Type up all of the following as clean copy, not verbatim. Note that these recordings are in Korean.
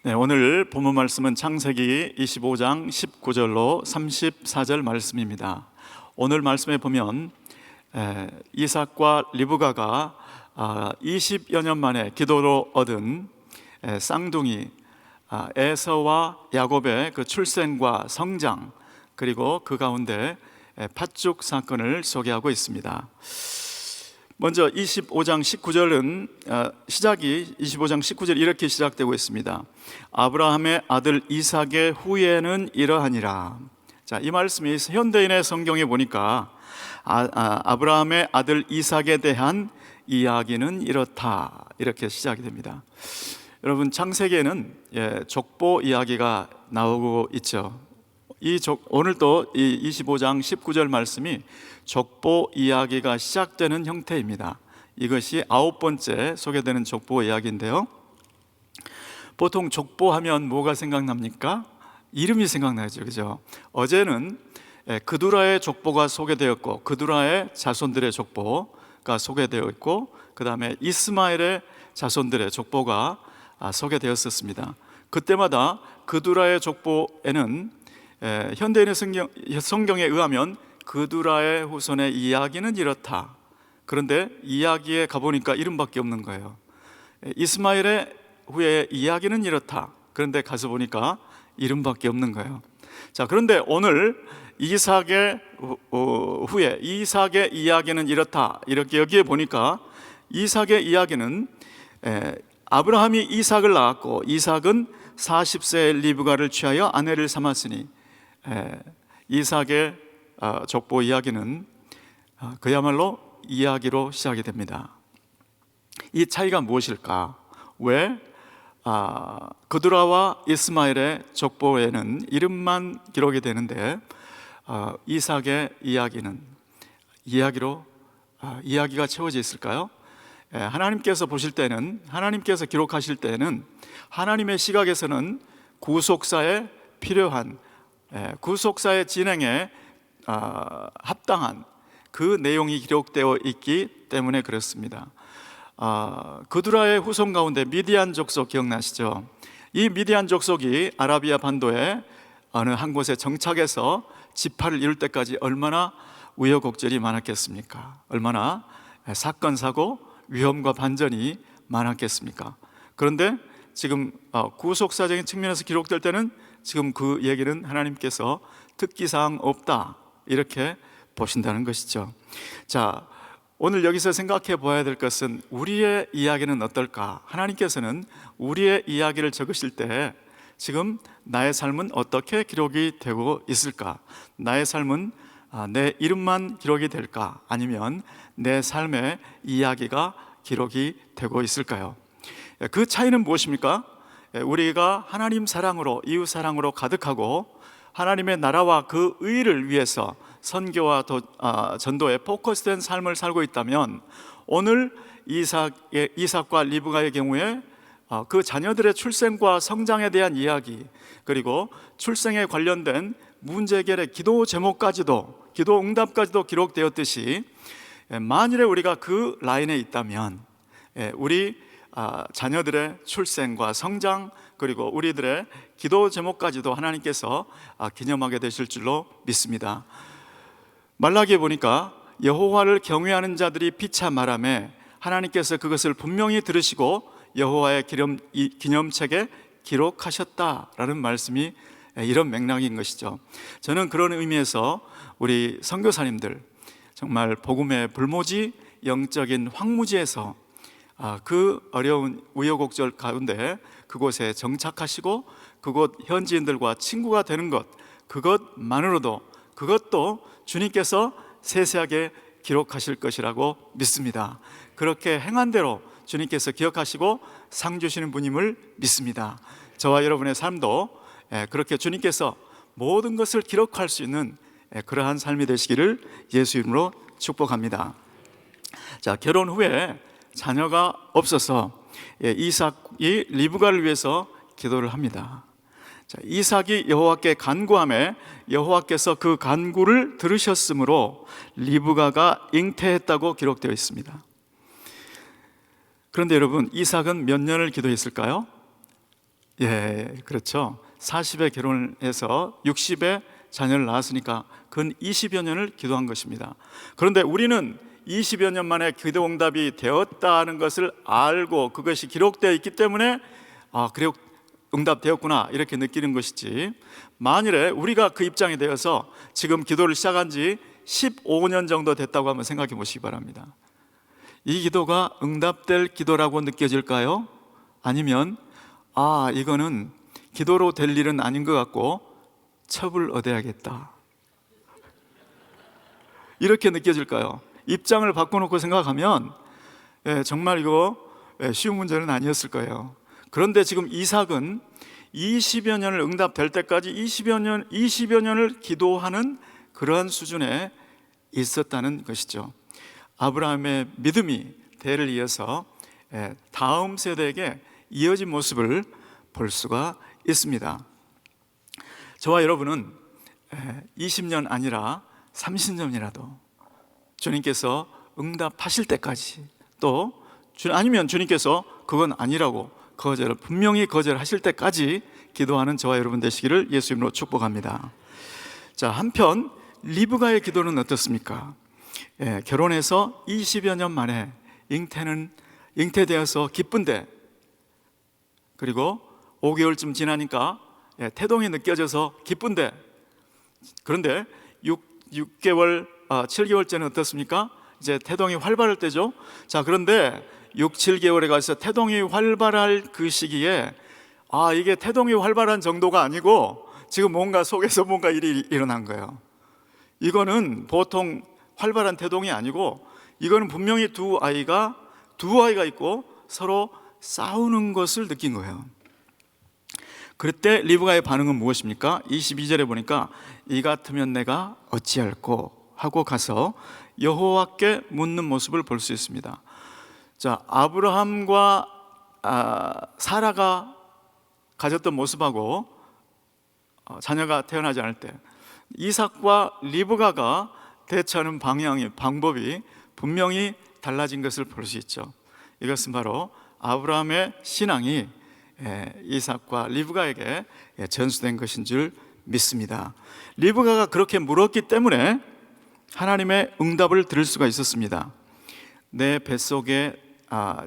네, 오늘 본문 말씀은 창세기 25장 19절로 34절 말씀입니다. 오늘 말씀에 보면 이삭과 리브가가 20여 년 만에 기도로 얻은 쌍둥이 에서와 야곱의 그 출생과 성장, 그리고 그 가운데 팥죽 사건을 소개하고 있습니다. 먼저 25장 19절은 시작이 25장 19절 이렇게 시작되고 있습니다. 아브라함의 아들 이삭의 후예는 이러하니라. 자, 이 말씀이 현대인의 성경에 보니까 아브라함의 아들 이삭에 대한 이야기는 이렇다, 이렇게 시작이 됩니다. 여러분, 창세기에는 족보 이야기가 나오고 있죠. 오늘 또 이 25장 19절 말씀이 족보 이야기가 시작되는 형태입니다. 이것이 9번째 소개되는 족보 이야기인데요, 보통 족보하면 뭐가 생각납니까? 이름이 생각나죠, 그죠? 어제는 그두라의 족보가 소개되었고, 그두라의 자손들의 족보가 소개되어 있고, 그 다음에 이스마엘의 자손들의 족보가 소개되었었습니다. 그때마다 그두라의 족보에는 현대인의 성경에 의하면 그두라의 후손의 이야기는 이렇다. 그런데 이야기에 가보니까 이름밖에 없는 거예요. 이스마엘의 후에 이야기는 이렇다. 그런데 가서 보니까 이름밖에 없는 거예요. 자, 그런데 오늘 이삭의 후에 이삭의 이야기는 이렇다, 이렇게 여기에 보니까 이삭의 이야기는 아브라함이 이삭을 낳았고, 이삭은 40세의 리브가를 취하여 아내를 삼았으니, 이삭의 족보 이야기는 그야말로 이야기로 시작이 됩니다. 이 차이가 무엇일까? 왜 그두라와 이스마엘의 족보에는 이름만 기록이 되는데 이삭의 이야기는 이야기가 채워져 있을까요? 하나님께서 보실 때는, 하나님께서 기록하실 때는 하나님의 시각에서는 구속사에 필요한, 구속사의 진행에 합당한 그 내용이 기록되어 있기 때문에 그렇습니다. 그두라의 후손 가운데 미디안 족속 기억나시죠? 이 미디안 족속이 아라비아 반도의 어느 한 곳에 정착해서 지파를 이룰 때까지 얼마나 우여곡절이 많았겠습니까? 얼마나 사건, 사고, 위험과 반전이 많았겠습니까? 그런데 지금 구속사적인 측면에서 기록될 때는 지금 그 얘기는 하나님께서 특기사항 없다, 이렇게 보신다는 것이죠. 자, 오늘 여기서 생각해 보아야 될 것은 우리의 이야기는 어떨까? 하나님께서는 우리의 이야기를 적으실 때 지금 나의 삶은 어떻게 기록이 되고 있을까? 나의 삶은 내 이름만 기록이 될까? 아니면 내 삶의 이야기가 기록이 되고 있을까요? 그 차이는 무엇입니까? 우리가 하나님 사랑으로, 이웃 사랑으로 가득하고 하나님의 나라와 그 의를 위해서 선교와 전도에 포커스된 삶을 살고 있다면, 오늘 이삭과 리브가의 경우에 그 자녀들의 출생과 성장에 대한 이야기, 그리고 출생에 관련된 문제 해결의 기도 제목까지도, 기도 응답까지도 기록되었듯이, 만일에 우리가 그 라인에 있다면 우리 자녀들의 출생과 성장, 그리고 우리들의 기도 제목까지도 하나님께서 기념하게 되실 줄로 믿습니다. 말라기에 보니까 여호와를 경외하는 자들이 피차 말하매 하나님께서 그것을 분명히 들으시고 여호와의 기념책에 기록하셨다라는 말씀이 이런 맥락인 것이죠. 저는 그런 의미에서 우리 선교사님들, 정말 복음의 불모지, 영적인 황무지에서 그 어려운 우여곡절 가운데 그곳에 정착하시고 그곳 현지인들과 친구가 되는 것, 그것만으로도, 그것도 주님께서 세세하게 기록하실 것이라고 믿습니다. 그렇게 행한 대로 주님께서 기억하시고 상 주시는 분임을 믿습니다. 저와 여러분의 삶도 그렇게 주님께서 모든 것을 기록할 수 있는 그러한 삶이 되시기를 예수 이름으로 축복합니다. 자, 결혼 후에 자녀가 없어서 이삭이 리브가를 위해서 기도를 합니다. 자, 이삭이 여호와께 간구하매 여호와께서 그 간구를 들으셨으므로 리브가가 잉태했다고 기록되어 있습니다. 그런데 여러분, 이삭은 몇 년을 기도했을까요? 예, 그렇죠. 40에 결혼해서 60에 자녀를 낳았으니까 근 20여 년을 기도한 것입니다. 그런데 우리는 20여 년 만에 기도 응답이 되었다는 것을 알고 그것이 기록되어 있기 때문에 그래 응답되었구나 이렇게 느끼는 것이지, 만일에 우리가 그 입장이 되어서 지금 기도를 시작한 지 15년 정도 됐다고 한번 생각해 보시기 바랍니다. 이 기도가 응답될 기도라고 느껴질까요? 아니면 이거는 기도로 될 일은 아닌 것 같고 첩을 얻어야겠다 이렇게 느껴질까요? 입장을 바꿔놓고 생각하면 정말 이거 쉬운 문제는 아니었을 거예요. 그런데 지금 이삭은 20여 년을 응답될 때까지 20여 년을 기도하는 그러한 수준에 있었다는 것이죠. 아브라함의 믿음이 대를 이어서 다음 세대에게 이어진 모습을 볼 수가 있습니다. 저와 여러분은 20년 아니라 30년이라도 주님께서 응답하실 때까지, 또 아니면 주님께서 그건 아니라고 분명히 거절하실 때까지 기도하는 저와 여러분 되시기를 예수 이름으로 축복합니다. 자, 한편 리브가의 기도는 어떻습니까? 결혼해서 20여 년 만에 잉태되어서 기쁜데, 그리고 5개월쯤 지나니까 태동이 느껴져서 기쁜데, 그런데 6개월, 7개월째는 어떻습니까? 이제 태동이 활발할 때죠. 자, 그런데 6, 7개월에 가서 태동이 활발할 그 시기에 이게 태동이 활발한 정도가 아니고 지금 뭔가 속에서 뭔가 일이 일어난 거예요. 이거는 보통 활발한 태동이 아니고 이거는 분명히 두 아이가 있고 서로 싸우는 것을 느낀 거예요. 그때 리브가의 반응은 무엇입니까? 22절에 보니까 이 같으면 내가 어찌할꼬 하고 가서 여호와께 묻는 모습을 볼 수 있습니다. 자, 아브라함과 사라가 가졌던 모습하고 자녀가 태어나지 않을 때 이삭과 리브가가 대처하는 방법이 분명히 달라진 것을 볼 수 있죠. 이것은 바로 아브라함의 신앙이 이삭과 리브가에게 전수된 것인 줄 믿습니다. 리브가가 그렇게 물었기 때문에 하나님의 응답을 들을 수가 있었습니다. 내 뱃속에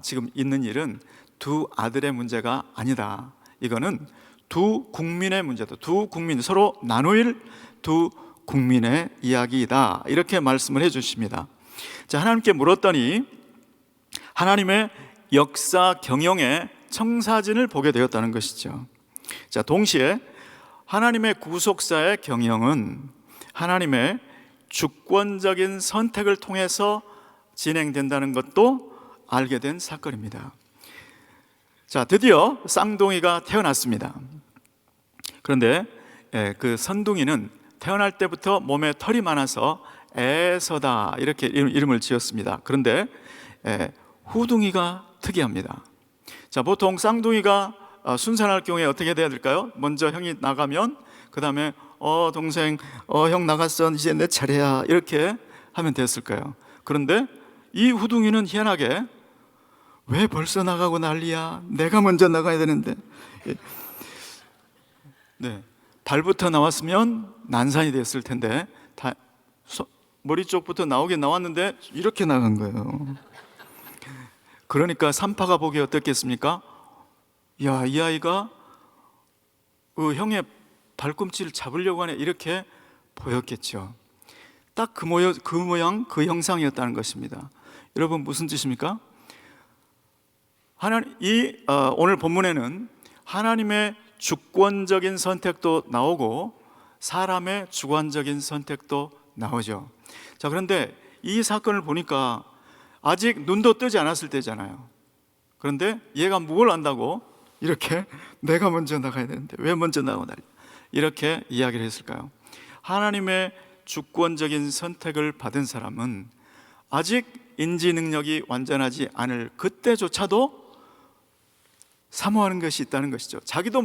지금 있는 일은 두 아들의 문제가 아니다. 이거는 두 국민의 문제다. 두 국민, 서로 나누일 두 국민의 이야기이다. 이렇게 말씀을 해 주십니다. 자, 하나님께 물었더니 하나님의 역사 경영의 청사진을 보게 되었다는 것이죠. 자, 동시에 하나님의 구속사의 경영은 하나님의 주권적인 선택을 통해서 진행된다는 것도 알게 된 사건입니다. 자, 드디어 쌍둥이가 태어났습니다. 그런데 그 선둥이는 태어날 때부터 몸에 털이 많아서 에서다 이렇게 이름을 지었습니다. 그런데 후둥이가 특이합니다. 자, 보통 쌍둥이가 순산할 경우에 어떻게 돼야 될까요? 먼저 형이 나가면 그 다음에 동생 형 나갔어 이제 내 차례야 이렇게 하면 됐을까요? 그런데 이 후둥이는 희한하게 왜 벌써 나가고 난리야? 내가 먼저 나가야 되는데. 네, 발부터 나왔으면 난산이 됐을 텐데 머리 쪽부터 나오긴 나왔는데 이렇게 나간 거예요. 그러니까 산파가 보기에 어떻겠습니까? 야, 이 아이가 형의 발꿈치를 잡으려고 하네 이렇게 보였겠죠. 딱 그 모양, 그 형상이었다는 것입니다. 여러분, 무슨 뜻입니까? 오늘 본문에는 하나님의 주권적인 선택도 나오고 사람의 주관적인 선택도 나오죠. 자, 그런데 이 사건을 보니까 아직 눈도 뜨지 않았을 때잖아요. 그런데 얘가 뭘 안다고 이렇게 내가 먼저 나가야 되는데 왜 먼저 나가고 난리 이렇게 이야기를 했을까요? 하나님의 주권적인 선택을 받은 사람은 아직 인지 능력이 완전하지 않을 그때조차도 사모하는 것이 있다는 것이죠. 자기도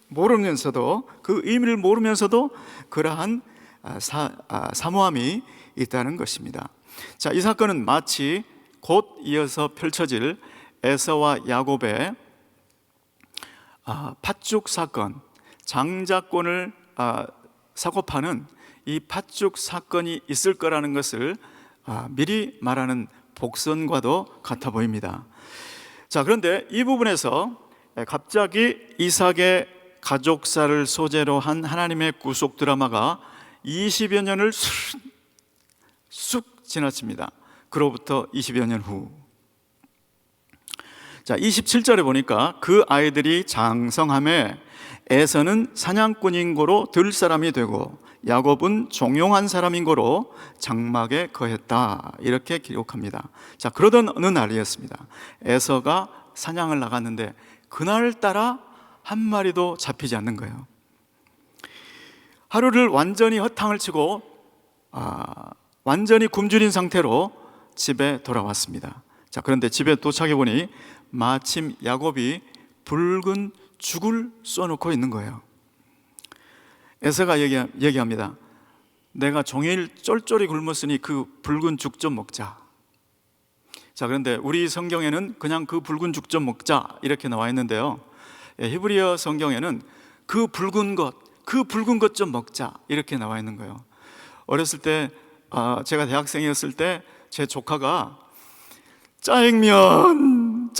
모르면서도 그 의미를 모르면서도 그러한 사모함이 있다는 것입니다. 자, 이 사건은 마치 곧 이어서 펼쳐질 에서와 야곱의 팥죽 사건, 장자권을 사고 파는 이 팥죽 사건이 있을 거라는 것을 미리 말하는 복선과도 같아 보입니다. 자, 그런데 이 부분에서 갑자기 이삭의 가족사를 소재로 한 하나님의 구속 드라마가 20여 년을 쑥 지나칩니다. 그로부터 20여 년 후, 자, 27절에 보니까 그 아이들이 장성함에 에서는 사냥꾼인 고로 들 사람이 되고 야곱은 종용한 사람인 고로 장막에 거했다, 이렇게 기록합니다. 자, 그러던 어느 날이었습니다. 에서가 사냥을 나갔는데 그날따라 한 마리도 잡히지 않는 거예요. 하루를 완전히 허탕을 치고 완전히 굶주린 상태로 집에 돌아왔습니다. 자, 그런데 집에 도착해 보니 마침 야곱이 붉은 죽을 쏘놓고 있는 거예요. 에서가 얘기합니다. 내가 종일 쫄쫄이 굶었으니 그 붉은 죽 좀 먹자. 자, 그런데 우리 성경에는 그냥 그 붉은 죽 좀 먹자 이렇게 나와 있는데요, 히브리어 성경에는 그 붉은 것 좀 먹자 이렇게 나와 있는 거예요. 어렸을 때 제가 대학생이었을 때 제 조카가 짜장면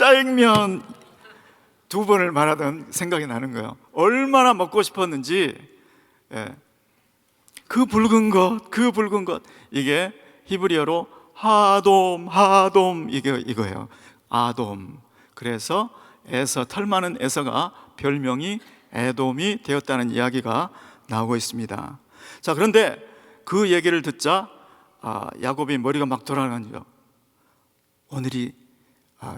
두 번을 말하던 생각이 나는 거예요. 얼마나 먹고 싶었는지. 그 붉은 것, 이게 히브리어로 하돔 이거예요. 아돔. 그래서 에서, 털 많은 에서가 별명이 에돔이 되었다는 이야기가 나오고 있습니다. 자, 그런데 그 얘기를 듣자 야곱이 머리가 막 돌아가는 거죠. 오늘이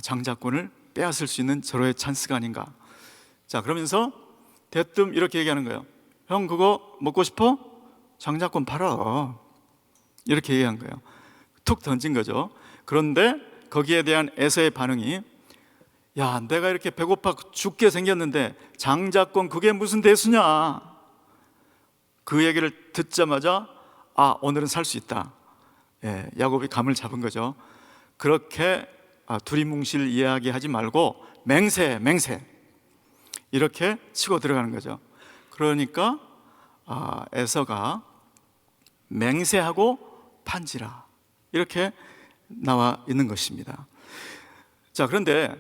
장자권을 빼앗을 수 있는 절호의 찬스가 아닌가. 자, 그러면서 대뜸 이렇게 얘기하는 거예요. 형, 그거 먹고 싶어? 장자권 팔아. 이렇게 얘기한 거예요. 툭 던진 거죠. 그런데 거기에 대한 에서의 반응이, 야, 내가 이렇게 배고파 죽게 생겼는데 장자권 그게 무슨 대수냐. 그 얘기를 듣자마자 오늘은 살 수 있다. 야곱이 감을 잡은 거죠. 그렇게 두리뭉실 이야기하지 말고 맹세 이렇게 치고 들어가는 거죠. 그러니까 에서가 맹세하고 판지라 이렇게 나와 있는 것입니다. 자, 그런데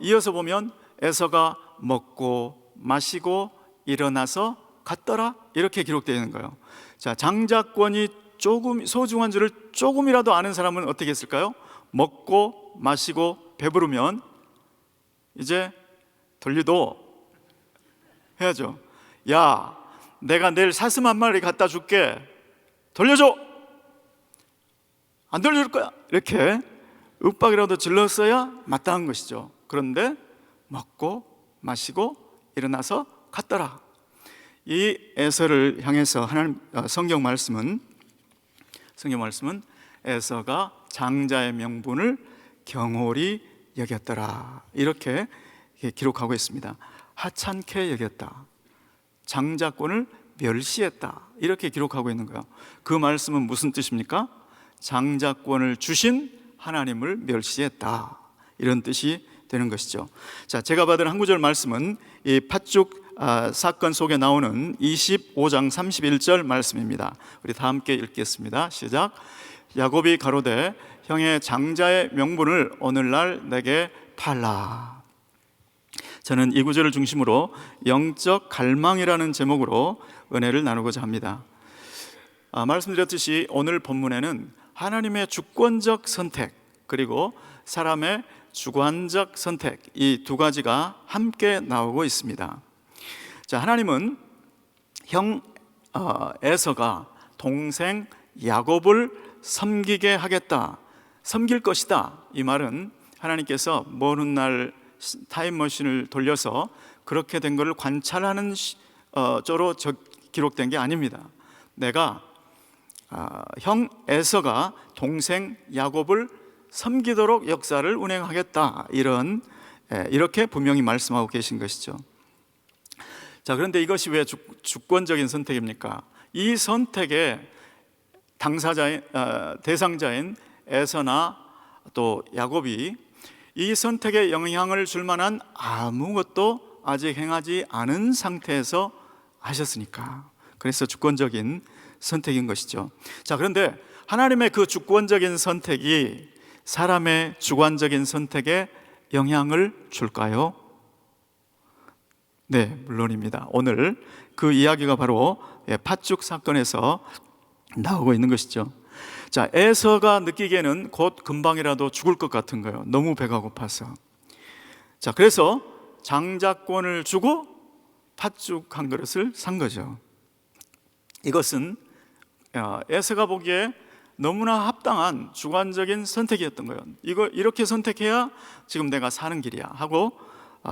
이어서 보면 에서가 먹고 마시고 일어나서 갔더라 이렇게 기록되어 있는 거예요. 자, 장자권이 조금 소중한 줄을 조금이라도 아는 사람은 어떻게 했을까요? 먹고 마시고 배부르면 이제 돌리도 해야죠. 야, 내가 내일 사슴 한 마리 갖다 줄게. 돌려줘. 안 돌려줄 거야. 이렇게 윽박이라도 질렀어야 마땅한 것이죠. 그런데 먹고 마시고 일어나서 갔더라. 이 에서를 향해서 하나님 성경 말씀은 에서가 장자의 명분을 경홀히 여겼더라 이렇게 기록하고 있습니다. 하찮게 여겼다, 장자권을 멸시했다 이렇게 기록하고 있는 거예요. 그 말씀은 무슨 뜻입니까? 장자권을 주신 하나님을 멸시했다 이런 뜻이 되는 것이죠. 자, 제가 받은 한 구절 말씀은 이 팥죽 사건 속에 나오는 25장 31절 말씀입니다. 우리 다 함께 읽겠습니다. 시작. 야곱이 가로되 형의 장자의 명분을 오늘날 내게 팔라. 저는 이 구절을 중심으로 영적 갈망이라는 제목으로 은혜를 나누고자 합니다. 말씀드렸듯이 오늘 본문에는 하나님의 주권적 선택 그리고 사람의 주관적 선택, 이 두 가지가 함께 나오고 있습니다. 자, 하나님은 형 에서가 동생 야곱을 섬기게 하겠다, 섬길 것이다, 이 말은 하나님께서 먼 훗날 타임머신을 돌려서 그렇게 된 것을 관찰하는 쪽으로 기록된 게 아닙니다. 내가 형 에서가 동생 야곱을 섬기도록 역사를 운행하겠다, 이렇게 분명히 말씀하고 계신 것이죠. 자, 그런데 이것이 왜 주권적인 선택입니까? 이 선택의 대상자인 에서나 또 야곱이 이 선택에 영향을 줄 만한 아무것도 아직 행하지 않은 상태에서 하셨으니까. 그래서 주권적인 선택인 것이죠. 자, 그런데 하나님의 그 주권적인 선택이 사람의 주관적인 선택에 영향을 줄까요? 네, 물론입니다. 오늘 그 이야기가 바로 팥죽 사건에서 나오고 있는 것이죠. 자, 에서가 느끼기에는 곧 금방이라도 죽을 것 같은 거예요. 너무 배가 고파서. 자, 그래서 장자권을 주고 팥죽 한 그릇을 산 거죠. 이것은 에서가 보기에 너무나 합당한 주관적인 선택이었던 거예요. 이거 이렇게 선택해야 지금 내가 사는 길이야 하고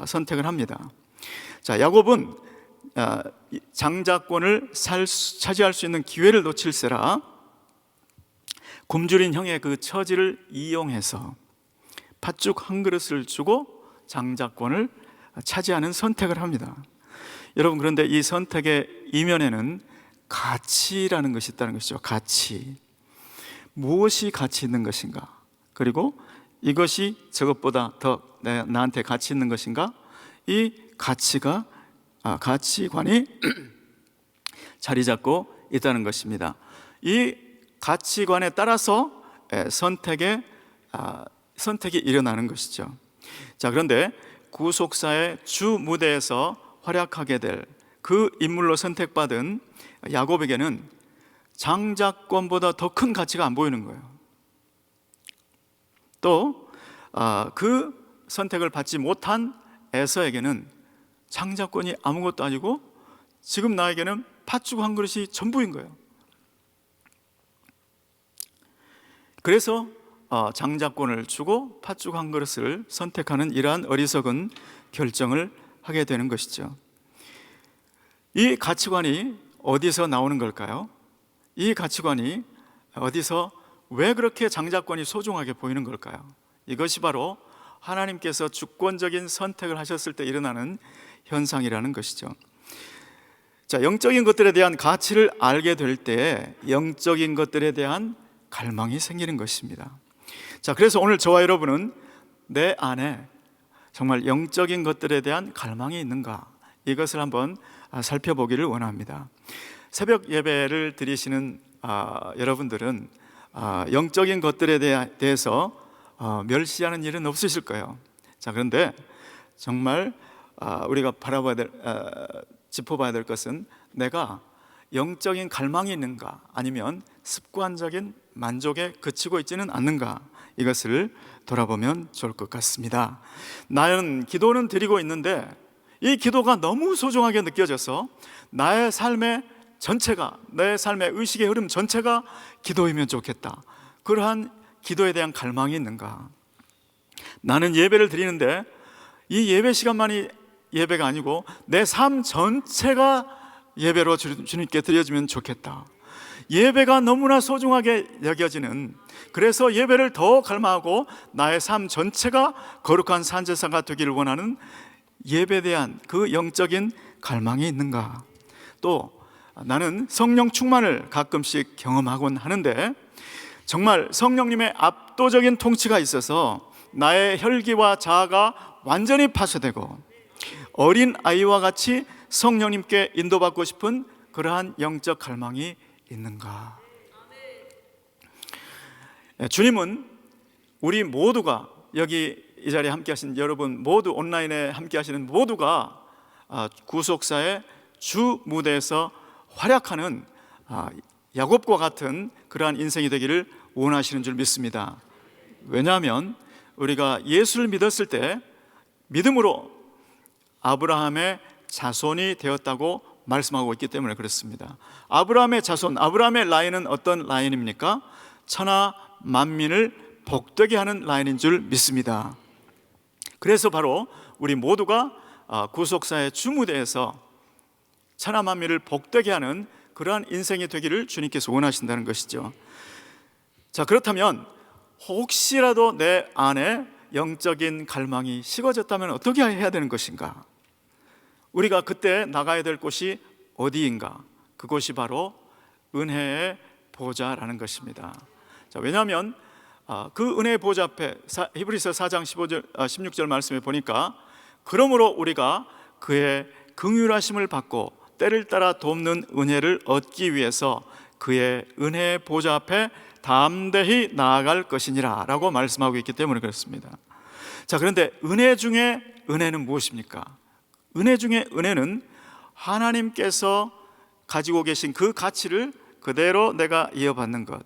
선택을 합니다. 자, 야곱은 장자권을 차지할 수 있는 기회를 놓칠세라 굶주린 형의 그 처지를 이용해서 팥죽 한 그릇을 주고 장자권을 차지하는 선택을 합니다. 여러분, 그런데 이 선택의 이면에는 가치라는 것이 있다는 것이죠. 가치. 무엇이 가치 있는 것인가? 그리고 이것이 저것보다 더 나한테 가치 있는 것인가? 이 가치관이 자리 잡고 있다는 것입니다. 이 가치관에 따라서 선택이 일어나는 것이죠. 자, 그런데 구속사의 주 무대에서 활약하게 될 그 인물로 선택받은 야곱에게는 장자권보다 더 큰 가치가 안 보이는 거예요. 또 그 선택을 받지 못한 에서에게는 장자권이 아무것도 아니고 지금 나에게는 팥죽 한 그릇이 전부인 거예요. 그래서 장자권을 주고 팥죽 한 그릇을 선택하는 이러한 어리석은 결정을 하게 되는 것이죠. 이 가치관이 어디서 나오는 걸까요? 이 가치관이 어디서, 왜 그렇게 장자권이 소중하게 보이는 걸까요? 이것이 바로 하나님께서 주권적인 선택을 하셨을 때 일어나는 현상이라는 것이죠. 자, 영적인 것들에 대한 가치를 알게 될 때 영적인 것들에 대한 갈망이 생기는 것입니다. 자, 그래서 오늘 저와 여러분은 내 안에 정말 영적인 것들에 대한 갈망이 있는가, 이것을 한번 살펴보기를 원합니다. 새벽 예배를 드리시는 여러분들은 영적인 것들에 대해서 멸시하는 일은 없으실 거예요. 자, 그런데 정말 우리가 짚어봐야 될 것은 내가 영적인 갈망이 있는가, 아니면 습관적인 만족에 그치고 있지는 않는가, 이것을 돌아보면 좋을 것 같습니다. 나는 기도는 드리고 있는데 이 기도가 너무 소중하게 느껴져서 나의 삶의 전체가, 내 삶의 의식의 흐름 전체가 기도이면 좋겠다, 그러한 기도에 대한 갈망이 있는가? 나는 예배를 드리는데 이 예배 시간만이 예배가 아니고 내 삶 전체가 예배로 주님께 드려지면 좋겠다. 예배가 너무나 소중하게 여겨지는, 그래서 예배를 더 갈망하고 나의 삶 전체가 거룩한 산제사가 되기를 원하는 예배에 대한 그 영적인 갈망이 있는가? 또 나는 성령 충만을 가끔씩 경험하곤 하는데 정말 성령님의 압도적인 통치가 있어서 나의 혈기와 자아가 완전히 파쇄되고 어린 아이와 같이 성령님께 인도받고 싶은 그러한 영적 갈망이 있는가? 주님은 우리 모두가, 여기 이 자리에 함께 하신 여러분 모두, 온라인에 함께 하시는 모두가 구속사의 주 무대에서 활약하는 야곱과 같은 그러한 인생이 되기를 원하시는 줄 믿습니다. 왜냐하면 우리가 예수를 믿었을 때 믿음으로 아브라함의 자손이 되었다고 말씀하고 있기 때문에 그렇습니다. 아브라함의 자손, 아브라함의 라인은 어떤 라인입니까? 천하 만민을 복되게 하는 라인인 줄 믿습니다. 그래서 바로 우리 모두가 구속사의 주무대에서 천하 만민을 복되게 하는 그러한 인생이 되기를 주님께서 원하신다는 것이죠. 자, 그렇다면 혹시라도 내 안에 영적인 갈망이 식어졌다면 어떻게 해야 되는 것인가? 우리가 그때 나가야 될 곳이 어디인가? 그곳이 바로 은혜의 보좌라는 것입니다. 자, 왜냐하면 그 은혜의 보좌 앞에 히브리서 4장 16절 말씀에 보니까 그러므로 우리가 그의 긍휼하심을 받고 때를 따라 돕는 은혜를 얻기 위해서 그의 은혜의 보좌 앞에 담대히 나아갈 것이니라 라고 말씀하고 있기 때문에 그렇습니다. 자, 그런데 은혜 중에 은혜는 무엇입니까? 은혜 중에 은혜는 하나님께서 가지고 계신 그 가치를 그대로 내가 이어받는 것,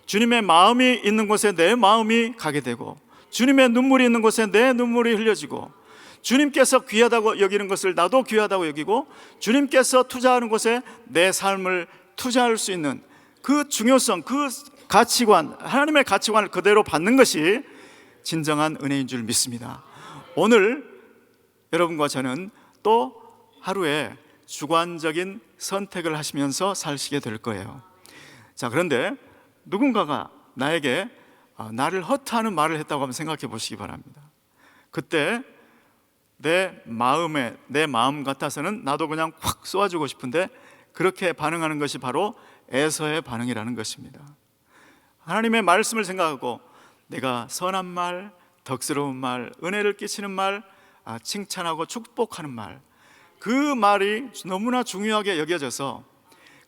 주님의 마음이 있는 곳에 내 마음이 가게 되고, 주님의 눈물이 있는 곳에 내 눈물이 흘려지고, 주님께서 귀하다고 여기는 것을 나도 귀하다고 여기고, 주님께서 투자하는 곳에 내 삶을 투자할 수 있는 그 중요성, 그 가치관, 하나님의 가치관을 그대로 받는 것이 진정한 은혜인 줄 믿습니다. 오늘 여러분과 저는 또 하루에 주관적인 선택을 하시면서 사시게 될 거예요. 자, 그런데 누군가가 나에게 나를 허투하는 말을 했다고 한번 생각해 보시기 바랍니다. 그때 내 마음 같아서는 나도 그냥 확 쏘아주고 싶은데 그렇게 반응하는 것이 바로 에서의 반응이라는 것입니다. 하나님의 말씀을 생각하고 내가 선한 말, 덕스러운 말, 은혜를 끼치는 말, 칭찬하고 축복하는 말, 그 말이 너무나 중요하게 여겨져서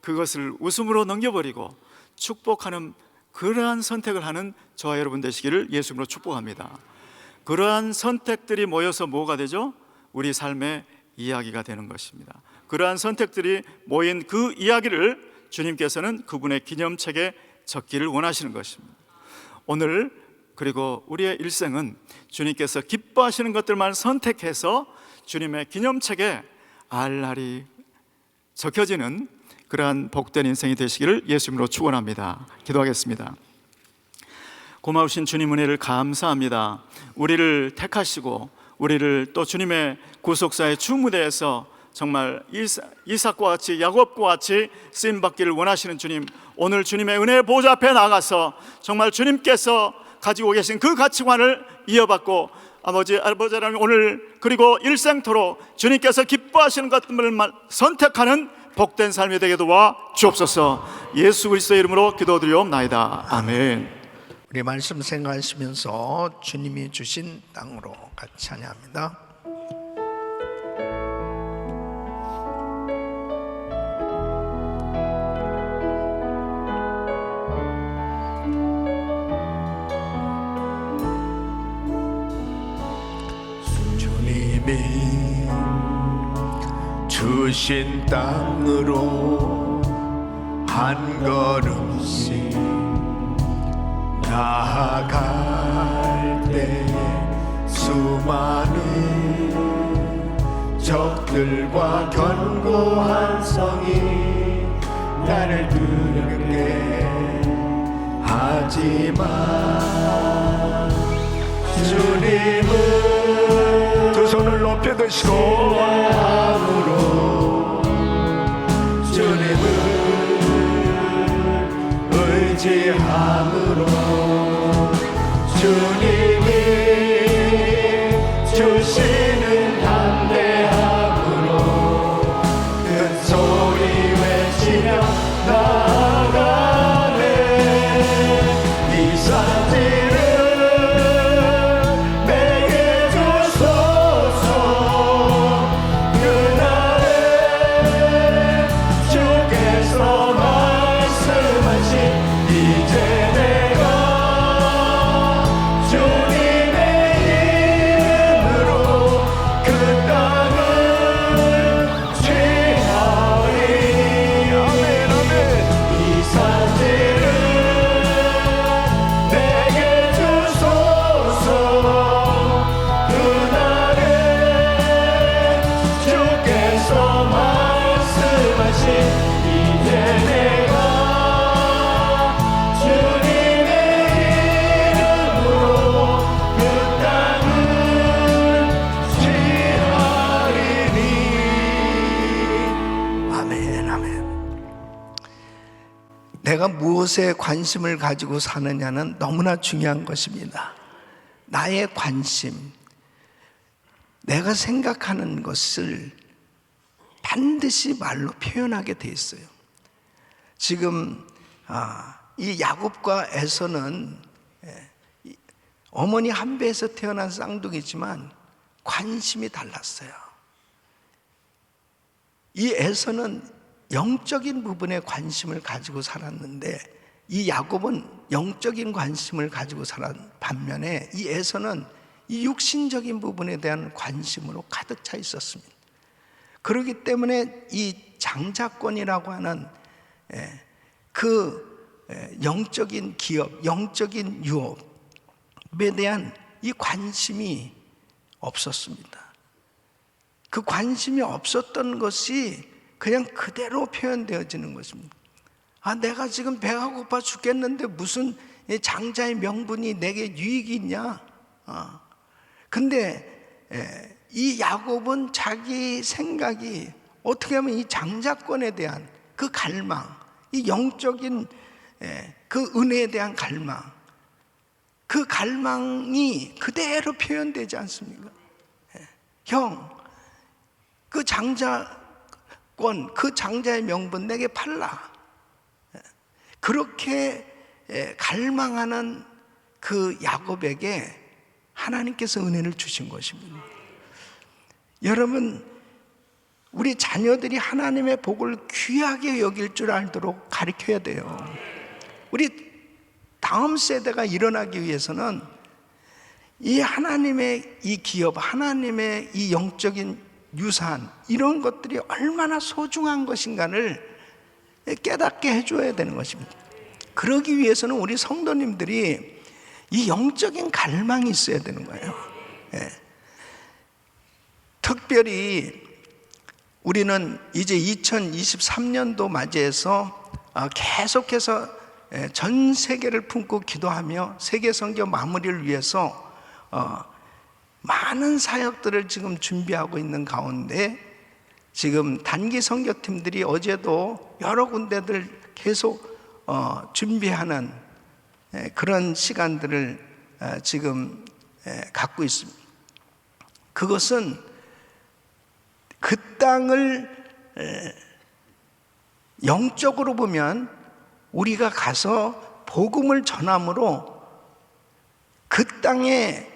그것을 웃음으로 넘겨버리고 축복하는 그러한 선택을 하는 저와 여러분 되시기를 예수님으로 축복합니다. 그러한 선택들이 모여서 뭐가 되죠? 우리 삶의 이야기가 되는 것입니다. 그러한 선택들이 모인 그 이야기를 주님께서는 그분의 기념책에 적기를 원하시는 것입니다. 오늘 그리고 우리의 일생은 주님께서 기뻐하시는 것들만 선택해서 주님의 기념책에 알알이 적혀지는 그러한 복된 인생이 되시기를 예수님으로 축원합니다. 기도하겠습니다. 고마우신 주님 은혜를 감사합니다. 우리를 택하시고 우리를 또 주님의 구속사의 주무대에서 정말 이삭과 같이 야곱과 같이 쓰임받기를 원하시는 주님, 오늘 주님의 은혜의 보좌 앞에 나가서 정말 주님께서 가지고 계신 그 가치관을 이어받고 아버지 하나님 오늘 그리고 일생토록 주님께서 기뻐하시는 것들을 선택하는 복된 삶이 되게 도와 주옵소서. 예수 그리스도의 이름으로 기도드리옵나이다. 아멘. 우리 말씀 생각하시면서 주님이 주신 땅으로 같이 찬양합니다. 주님이 주신 땅으로 한 걸음씩 나아갈 때 수많은 적들과 견고한 성이 나를 두렵게 하지만 주님은 두 손을 높여 드시고 마음으로 주님을 의지함으로 주님이 주시는 담대함으로 큰 소리 외치며 나아가네. 이 산지를 내게 주소서. 그날에 주께서 말씀하신 이제 내가 주님의 이름으로 그 땅을 취하리. 아멘 아멘. 이 산지를 내게 주소서. 그날에 주께서 말씀하신 이제 내가 주님의 이름으로 그 땅을 취하리니. 아멘, 아멘. 내가 무엇에 관심을 가지고 사느냐는 너무나 중요한 것입니다. 나의 관심, 내가 생각하는 것을 반드시 말로 표현하게 돼 있어요. 지금 이 야곱과 에서는 어머니 한 배에서 태어난 쌍둥이지만 관심이 달랐어요. 이 에서는 영적인 부분에 관심을 가지고 살았는데 이 야곱은 영적인 관심을 가지고 살았 반면에 이 에서는 이 육신적인 부분에 대한 관심으로 가득 차 있었습니다. 그렇기 때문에 이 장자권이라고 하는 그 영적인 기업, 영적인 유업에 대한 이 관심이 없었습니다. 그 관심이 없었던 것이 그냥 그대로 표현되어지는 것입니다. 아, 내가 지금 배가 고파 죽겠는데 무슨 장자의 명분이 내게 유익이 있냐? 근데 이 야곱은 자기 생각이 어떻게 하면 이 장자권에 대한 그 갈망, 이 영적인 그 은혜에 대한 갈망, 그 갈망이 그대로 표현되지 않습니까? 형, 그 장자권, 그 장자의 명분 내게 팔라. 그렇게 갈망하는 그 야곱에게 하나님께서 은혜를 주신 것입니다. 여러분, 우리 자녀들이 하나님의 복을 귀하게 여길 줄 알도록 가르쳐야 돼요. 우리 다음 세대가 일어나기 위해서는 이 하나님의 이 기업, 하나님의 이 영적인 유산, 이런 것들이 얼마나 소중한 것인가를 깨닫게 해줘야 되는 것입니다. 그러기 위해서는 우리 성도님들이 이 영적인 갈망이 있어야 되는 거예요. 특별히 우리는 이제 2023년도 맞이해서 계속해서 전 세계를 품고 기도하며 세계 선교 마무리를 위해서 많은 사역들을 지금 준비하고 있는 가운데 지금 단기 선교팀들이 어제도 여러 군데들 계속 준비하는 그런 시간들을 지금 갖고 있습니다. 그것은 그 땅을 영적으로 보면 우리가 가서 복음을 전함으로 그 땅에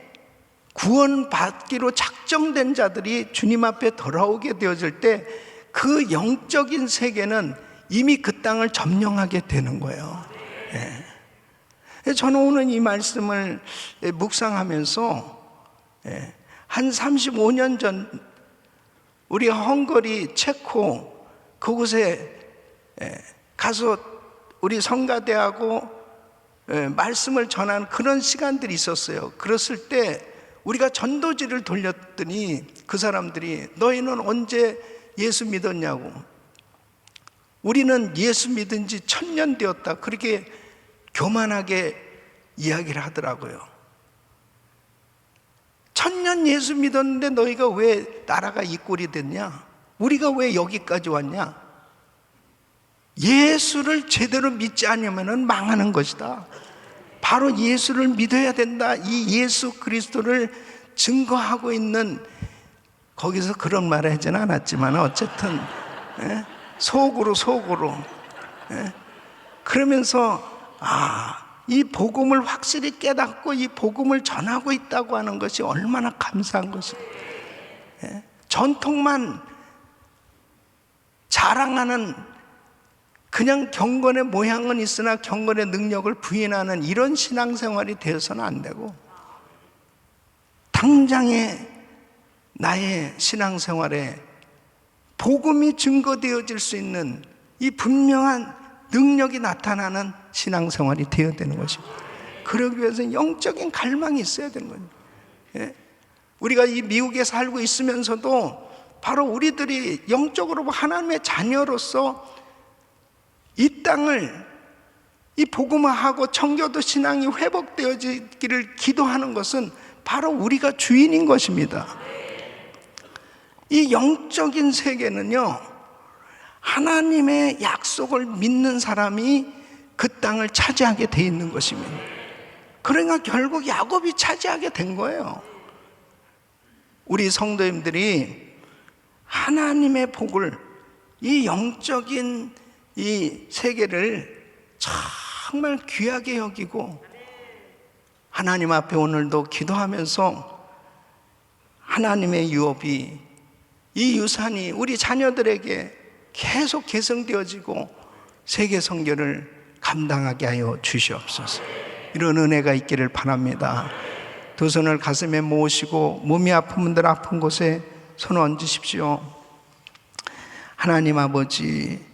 구원받기로 작정된 자들이 주님 앞에 돌아오게 되어질 때 그 영적인 세계는 이미 그 땅을 점령하게 되는 거예요. 저는 오늘 이 말씀을 묵상하면서 한 35년 전 우리 헝가리, 체코 그곳에 가서 우리 성가대하고 말씀을 전한 그런 시간들이 있었어요. 그랬을 때 우리가 전도지를 돌렸더니 그 사람들이 너희는 언제 예수 믿었냐고, 우리는 예수 믿은 지 1000년 되었다, 그렇게 교만하게 이야기를 하더라고요. 1000년 예수 믿었는데 너희가 왜 나라가 이 꼴이 됐냐? 우리가 왜 여기까지 왔냐? 예수를 제대로 믿지 않으면 망하는 것이다. 바로 예수를 믿어야 된다. 이 예수 그리스도를 증거하고 있는, 거기서 그런 말을 하지는 않았지만 어쨌든 속으로 그러면서 이 복음을 확실히 깨닫고 이 복음을 전하고 있다고 하는 것이 얼마나 감사한 것입니다. 전통만 자랑하는, 그냥 경건의 모양은 있으나 경건의 능력을 부인하는 이런 신앙생활이 되어서는 안 되고, 당장의 나의 신앙생활에 복음이 증거되어질 수 있는 이 분명한 능력이 나타나는 신앙생활이 되어야 되는 것입니다. 그러기 위해서는 영적인 갈망이 있어야 되는 거예요. 우리가 이 미국에 살고 있으면서도 바로 우리들이 영적으로 하나님의 자녀로서 이 땅을 이 복음화하고 청교도 신앙이 회복되어지기를 기도하는 것은 바로 우리가 주인인 것입니다. 이 영적인 세계는요, 하나님의 약속을 믿는 사람이 그 땅을 차지하게 돼 있는 것입니다. 그러니까 결국 야곱이 차지하게 된 거예요. 우리 성도님들이 하나님의 복을, 이 영적인 이 세계를 정말 귀하게 여기고 하나님 앞에 오늘도 기도하면서 하나님의 유업이 이 유산이 우리 자녀들에게 계속 계승되어지고 세계 선교를 감당하게 하여 주시옵소서. 이런 은혜가 있기를 바랍니다. 두 손을 가슴에 모으시고 몸이 아픈 분들 아픈 곳에 손 얹으십시오. 하나님 아버지,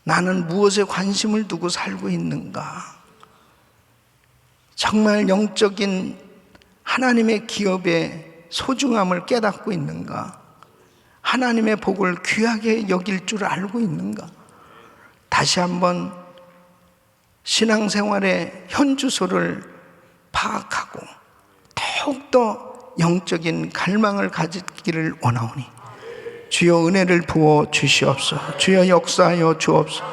나는 무엇에 관심을 두고 살고 있는가? 정말 영적인 하나님의 기업의 소중함을 깨닫고 있는가? 하나님의 복을 귀하게 여길 줄 알고 있는가? 다시 한번 신앙생활의 현주소를 파악하고 더욱더 영적인 갈망을 가지기를 원하오니 주여 은혜를 부어 주시옵소서. 주여 역사하여 주옵소서.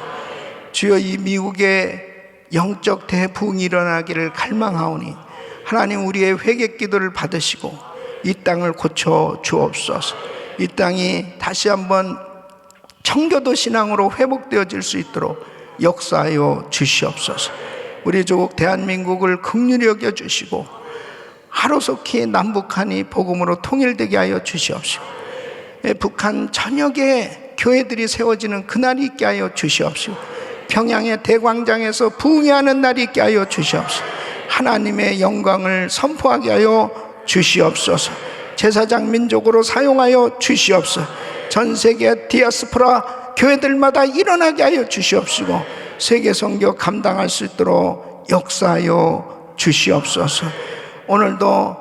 주여 이 미국의 영적 대부흥이 일어나기를 갈망하오니 하나님 우리의 회개 기도를 받으시고 이 땅을 고쳐 주옵소서. 이 땅이 다시 한번 청교도 신앙으로 회복되어질 수 있도록 역사하여 주시옵소서. 우리 조국 대한민국을 긍휼히 여겨주시고 하루속히 남북한이 복음으로 통일되게 하여 주시옵시고 북한 전역에 교회들이 세워지는 그날이 있게 하여 주시옵시고 평양의 대광장에서 부흥하는 날이 있게 하여 주시옵소서. 하나님의 영광을 선포하게 하여 주시옵소서. 제사장 민족으로 사용하여 주시옵소서. 전 세계 디아스포라 교회들마다 일어나게 하여 주시옵시고 세계 선교 감당할 수 있도록 역사하여 주시옵소서. 오늘도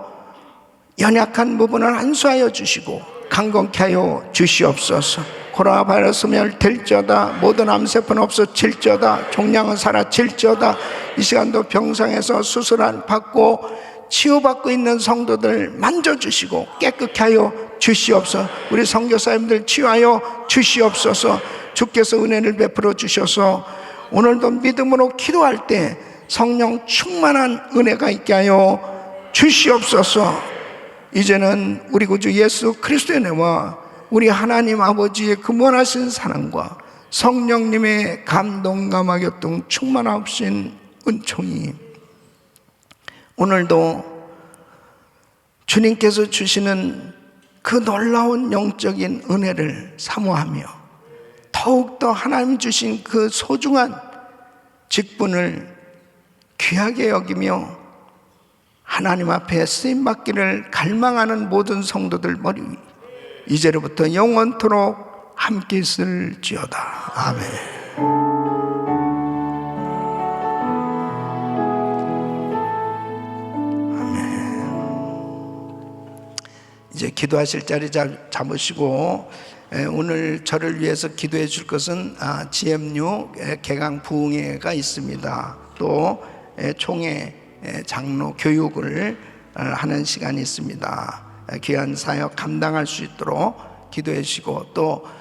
연약한 부분을 안수하여 주시고 강건케 하여 주시옵소서. 코로나 바이러스 멸될지어다. 모든 암세포는 없어질지어다. 종양은 사라질지어다. 이 시간도 병상에서 수술을 받고 치유받고 있는 성도들 만져주시고 깨끗게 하여 주시옵소서. 우리 선교사님들 치유하여 주시옵소서. 주께서 은혜를 베풀어 주셔서 오늘도 믿음으로 기도할 때 성령 충만한 은혜가 있게 하여 주시옵소서. 이제는 우리 구주 예수 그리스도의 은혜와 우리 하나님 아버지의 그 무한하신 사랑과 성령님의 감동감화 교통 충만하신 은총이 오늘도 주님께서 주시는 그 놀라운 영적인 은혜를 사모하며 더욱더 하나님 주신 그 소중한 직분을 귀하게 여기며 하나님 앞에 쓰임받기를 갈망하는 모든 성도들 머리 위 이제로부터 영원토록 함께 있을지어다. 아멘. 이제 기도하실 자리 잡으시고 오늘 저를 위해서 기도해 줄 것은 GM6 개강 부흥회가 있습니다. 또 총회 장로 교육을 하는 시간이 있습니다. 귀한 사역 감당할 수 있도록 기도해 주시고 또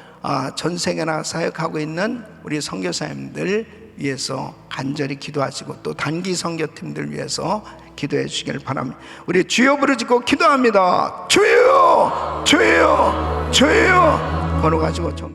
전 세계 나가 사역하고 있는 우리 선교사님들 위해서 간절히 기도하시고 또 단기 선교팀들 위해서 기도해 주시길 바랍니다. 우리 주여 부르짖고 기도합니다. 주여 주여 주여 걸어가지고 좀